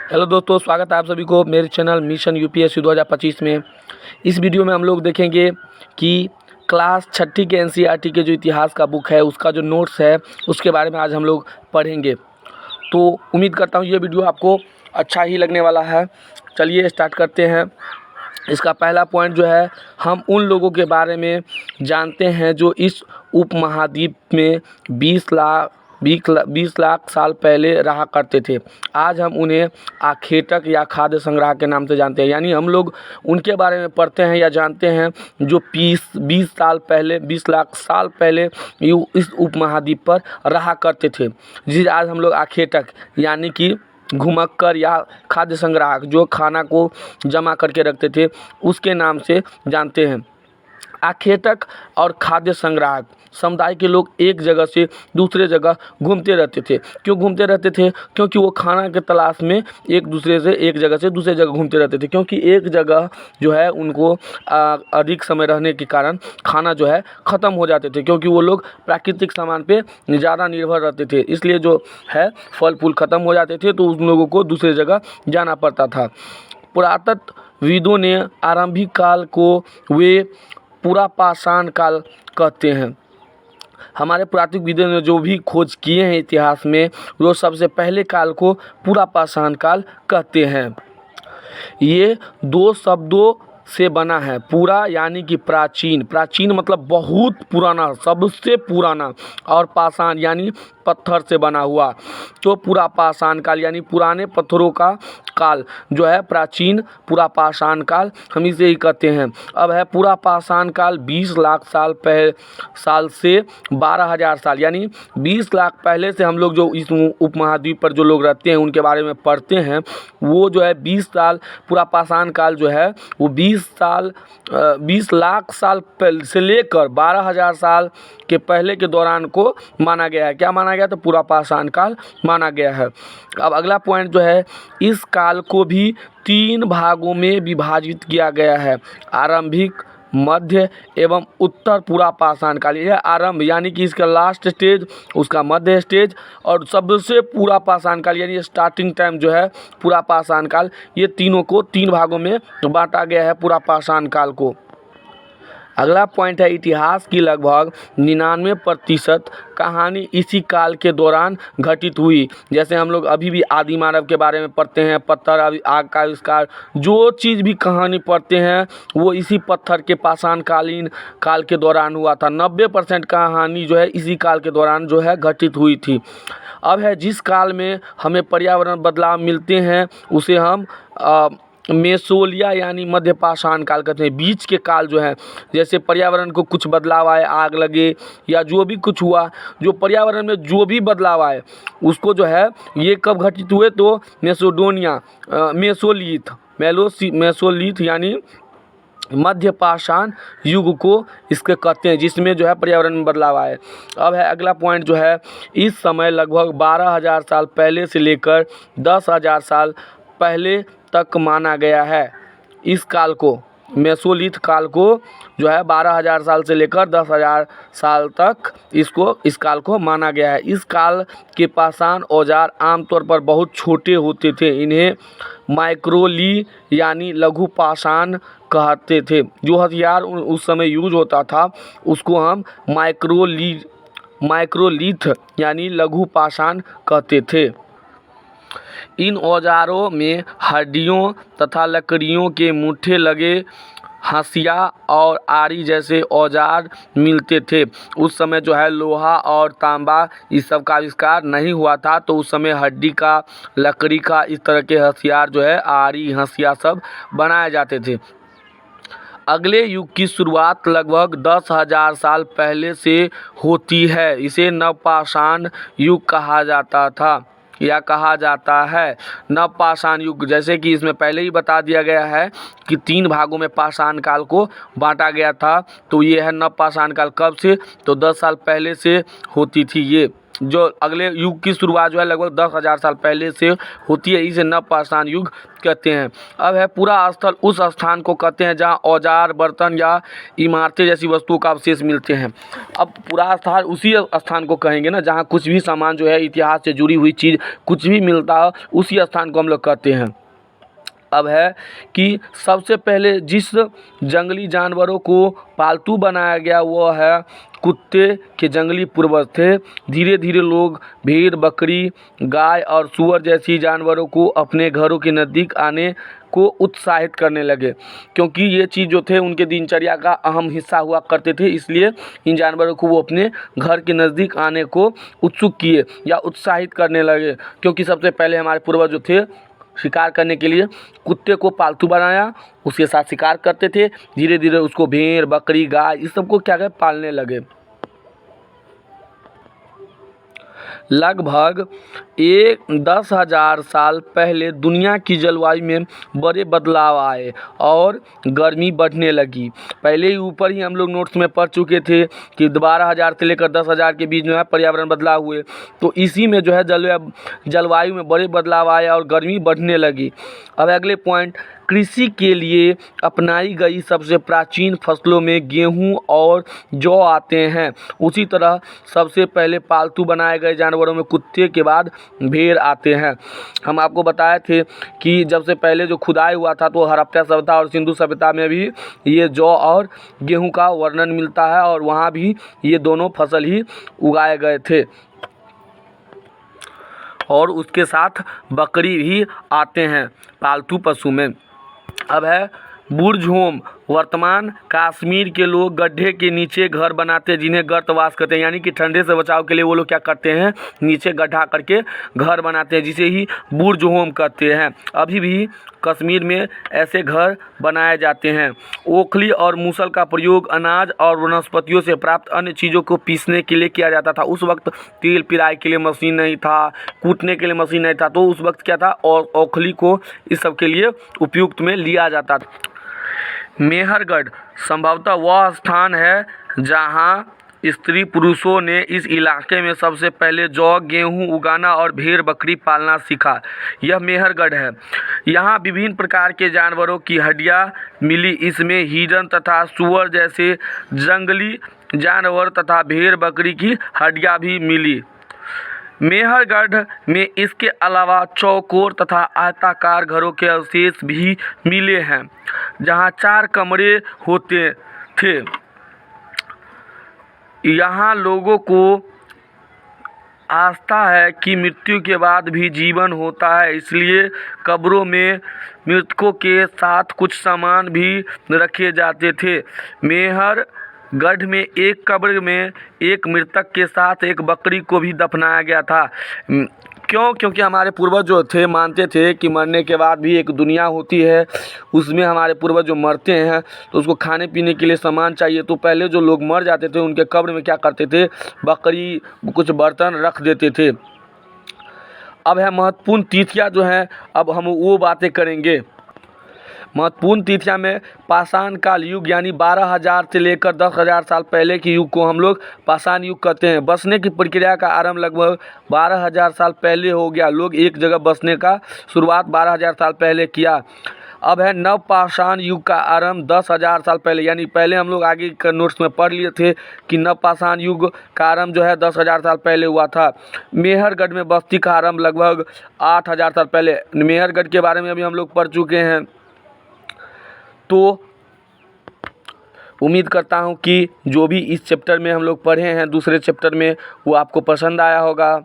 Hello दोस्तों, स्वागत है आप सभी को मेरे चैनल मिशन यूपीएससी 2025 में। इस वीडियो में हम लोग देखेंगे कि क्लास छठी के एनसीईआरटी के जो इतिहास का बुक है उसका जो नोट्स है उसके बारे में आज हम लोग पढ़ेंगे। तो उम्मीद करता हूँ ये वीडियो आपको अच्छा ही लगने वाला है। चलिए स्टार्ट करते हैं। इसका पहला पॉइंट जो है, हम उन लोगों के बारे में जानते हैं जो इस उपमहाद्वीप में 20 लाख साल पहले रहा करते थे। आज हम उन्हें आखेटक या खाद्य संग्राहक के नाम से जानते हैं। यानी हम लोग उनके बारे में पढ़ते हैं या जानते हैं जो 20 लाख साल पहले इस उपमहाद्वीप पर रहा करते थे, जिसे आज हम लोग आखेटक यानी कि घुमक्कर या खाद्य संग्राहक जो खाना को जमा करके रखते थे उसके नाम से जानते हैं। आखेटक और खाद्य संग्राहक समुदाय के लोग एक जगह से दूसरे जगह घूमते रहते थे। क्यों घूमते रहते थे? क्योंकि वो खाना के तलाश में एक जगह से दूसरे जगह घूमते रहते थे। क्योंकि एक जगह जो है उनको अधिक समय रहने के कारण खाना जो है ख़त्म हो जाते थे, क्योंकि वो लोग प्राकृतिक सामान पे ज़्यादा निर्भर रहते थे। इसलिए जो है फल फूल ख़त्म हो जाते थे तो उन लोगों को दूसरी जगह जाना पड़ता था। पुरातत्वविदों ने आरंभिक काल को वे पुरापाषाण काल कहते हैं। हमारे पुरातत्वविदों ने जो भी खोज किए हैं इतिहास में, वो सबसे पहले काल को पुरापाषाण काल कहते हैं। ये दो शब्दों से बना है। पूरा यानी कि प्राचीन, प्राचीन मतलब बहुत पुराना, सबसे पुराना, और पाषाण यानी पत्थर से बना हुआ। तो पुरापाषाण काल यानी पुराने पत्थरों का काल जो है प्राचीन पुरापाषाण काल हम इसे ही कहते हैं। अब है पुरापाषाण काल 20 लाख साल से 12,000 साल, यानी 20 लाख पहले से हम लोग जो इस उपमहाद्वीप पर जो लोग रहते हैं उनके बारे में पढ़ते हैं। वो जो है 20 साल पुरापाषाण काल जो है वो 20 लाख साल से लेकर 12,000 साल के पहले के दौरान को माना गया है। क्या माना गया? तो पुरापाषाण काल माना गया है। अब अगला पॉइंट जो है, इस काल को भी 3 भागों में विभाजित किया गया है। आरंभिक, मध्य एवं उत्तर पुरापाषाण काल। यह आरंभ यानी कि इसका लास्ट स्टेज, उसका मध्य स्टेज और सबसे पुरापाषाण काल यानी स्टार्टिंग टाइम जो है पुरापाषाण काल, ये तीनों को 3 भागों में बांटा गया है पुरापाषाण काल को। अगला पॉइंट है, इतिहास की लगभग 99% कहानी इसी काल के दौरान घटित हुई। जैसे हम लोग अभी भी आदि मानव के बारे में पढ़ते हैं, पत्थर आग का आविष्कार, जो चीज़ भी कहानी पढ़ते हैं वो इसी पत्थर के पाषाणकालीन काल के दौरान हुआ था। 90% कहानी जो है इसी काल के दौरान जो है घटित हुई थी। अब है, जिस काल में हमें पर्यावरण बदलाव मिलते हैं उसे हम मेसोलिया यानी मध्य पाषाण काल कहते हैं। बीच के काल जो है, जैसे पर्यावरण को कुछ बदलाव आए, आग लगे या जो भी कुछ हुआ, जो पर्यावरण में जो भी बदलाव आए उसको जो है ये कब घटित हुए? तो मेसोलिथ यानी मध्य पाषाण युग को इसके कहते हैं, जिसमें जो है पर्यावरण में बदलाव आए। अब है अगला पॉइंट जो है, इस समय लगभग 12,000 साल पहले से लेकर 10,000 साल पहले तक माना गया है। इस काल को, मेसोलिथ काल को जो है 12,000 साल से लेकर 10,000 साल तक इस काल को माना गया है। इस काल के पाषाण औजार आमतौर पर बहुत छोटे होते थे। इन्हें माइक्रोली यानी लघु पाषाण कहते थे। जो हथियार उस समय यूज होता था उसको हम माइक्रोलिथ यानी लघु पाषाण कहते थे। इन औजारों में हड्डियों तथा लकड़ियों के मुट्ठे लगे हंसिया और आरी जैसे औजार मिलते थे। उस समय जो है लोहा और तांबा इस सब का आविष्कार नहीं हुआ था, तो उस समय हड्डी का, लकड़ी का, इस तरह के हथियार जो है आरी, हंसिया सब बनाए जाते थे। अगले युग की शुरुआत लगभग 10,000 साल पहले से होती है। इसे नवपाषाण युग कहा जाता था या कहा जाता है। नवपाषाण युग, जैसे कि इसमें पहले ही बता दिया गया है कि 3 भागों में पाषाण काल को बांटा गया था। तो ये है नवपाषाण काल। कब से? तो 10 साल पहले से होती थी ये जो अगले युग की शुरुआत जो है लगभग 10,000 साल पहले से होती है। इसे नवपाषाण युग कहते हैं। अब है पूरा स्थल उस स्थान को कहते हैं जहाँ औजार, बर्तन या इमारतें जैसी वस्तुओं का अवशेष मिलते हैं। अब पूरा स्थल उसी स्थान को कहेंगे ना जहाँ कुछ भी सामान जो है इतिहास से जुड़ी हुई चीज़ कुछ भी मिलता हो, उसी स्थान को हम लोग कहते हैं। अब है कि सबसे पहले जिस जंगली जानवरों को पालतू बनाया गया वो है कुत्ते के जंगली पूर्वज थे। धीरे धीरे लोग भेड़, बकरी, गाय और सूअर जैसी जानवरों को अपने घरों के नज़दीक आने को उत्साहित करने लगे, क्योंकि ये चीज़ जो थे उनके दिनचर्या का अहम हिस्सा हुआ करते थे। इसलिए इन जानवरों को वो अपने घर के नज़दीक आने को उत्सुक किए या उत्साहित करने लगे, क्योंकि सबसे पहले हमारे पूर्वज जो थे शिकार करने के लिए कुत्ते को पालतू बनाया, उसके साथ शिकार करते थे। धीरे धीरे उसको भेड़, बकरी, गाय इस सबको क्या कहे पालने लगे। लगभग 10,000 साल पहले दुनिया की जलवायु में बड़े बदलाव आए और गर्मी बढ़ने लगी। पहले ही ऊपर ही हम लोग नोट्स में पढ़ चुके थे कि 12,000 से लेकर 10,000 के बीच जो है पर्यावरण बदलाव हुए। तो इसी में जो है जलवायु में बड़े बदलाव आए और गर्मी बढ़ने लगी। अब अगले पॉइंट, कृषि के लिए अपनाई गई सबसे प्राचीन फसलों में गेहूं और जौ आते हैं। उसी तरह सबसे पहले पालतू बनाए गए जानवरों में कुत्ते के बाद भेड़ आते हैं। हम आपको बताए थे कि जब से पहले जो खुदाई हुआ था तो हड़प्पा सभ्यता और सिंधु सभ्यता में भी ये जौ और गेहूं का वर्णन मिलता है और वहाँ भी ये दोनों फसल ही उगाए गए थे। और उसके साथ बकरी भी आते हैं पालतू पशु में। अब है बुर्ज होम। वर्तमान कश्मीर के लोग गड्ढे के नीचे घर बनाते हैं जिन्हें गर्तवास कहते हैं, यानी कि ठंडे से बचाव के लिए वो लोग क्या करते हैं, नीचे गड्ढा करके घर बनाते हैं, जिसे ही बुर्ज होम कहते हैं। अभी भी कश्मीर में ऐसे घर बनाए जाते हैं। ओखली और मूसल का प्रयोग अनाज और वनस्पतियों से प्राप्त अन्य चीज़ों को पीसने के लिए किया जाता था। उस वक्त तेल पिराई के लिए मशीन नहीं था, कूटने के लिए मशीन नहीं था, तो उस वक्त क्या था, और ओखली को इस सब के लिए उपयुक्त में लिया जाता था। मेहरगढ़ संभवतः वह स्थान है जहां स्त्री पुरुषों ने इस इलाके में सबसे पहले जौ, गेहूं उगाना और भेड़ बकरी पालना सीखा। यह मेहरगढ़ है। यहाँ विभिन्न प्रकार के जानवरों की हड्डियाँ मिली। इसमें हिरन तथा सूअर जैसे जंगली जानवर तथा भेड़ बकरी की हड्डियाँ भी मिली। मेहरगढ़ में इसके अलावा चौकोर तथा आयताकार घरों के अवशेष भी मिले हैं जहां 4 कमरे होते थे। यहाँ लोगों को आस्था है कि मृत्यु के बाद भी जीवन होता है, इसलिए कब्रों में मृतकों के साथ कुछ सामान भी रखे जाते थे। मेहरगढ़ में एक कब्र में एक मृतक के साथ एक बकरी को भी दफनाया गया था। क्योंकि हमारे पूर्वज जो थे मानते थे कि मरने के बाद भी एक दुनिया होती है, उसमें हमारे पूर्वज जो मरते हैं तो उसको खाने पीने के लिए सामान चाहिए। तो पहले जो लोग मर जाते थे उनके कब्र में क्या करते थे, बकरी, कुछ बर्तन रख देते थे। अब है महत्वपूर्ण तिथियां जो हैं, अब हम वो बातें करेंगे। महत्वपूर्ण तिथियां में पाषाण काल युग यानी 12,000 से लेकर 10,000 साल पहले के युग को हम लोग पाषाण युग कहते हैं। बसने की प्रक्रिया का आरंभ लगभग 12,000 साल पहले हो गया। लोग एक जगह बसने का शुरुआत 12,000 साल पहले किया। अब है नवपाषाण युग का आरंभ 10,000 साल पहले, यानी पहले हम लोग आगे के नोट्स में पढ़ लिए थे कि नवपाषाण युग का आरंभ जो है 10,000 साल पहले हुआ था। मेहरगढ़ में बस्ती का आरंभ लगभग 8,000 साल पहले। मेहरगढ़ के बारे में अभी हम लोग पढ़ चुके हैं। तो उम्मीद करता हूँ कि जो भी इस चैप्टर में हम लोग पढ़े हैं दूसरे चैप्टर में वो आपको पसंद आया होगा।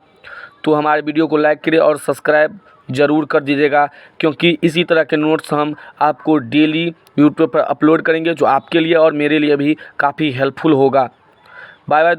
तो हमारे वीडियो को लाइक करें और सब्सक्राइब ज़रूर कर दीजिएगा, क्योंकि इसी तरह के नोट्स हम आपको डेली यूट्यूब पर अपलोड करेंगे जो आपके लिए और मेरे लिए भी काफ़ी हेल्पफुल होगा। Bye bye.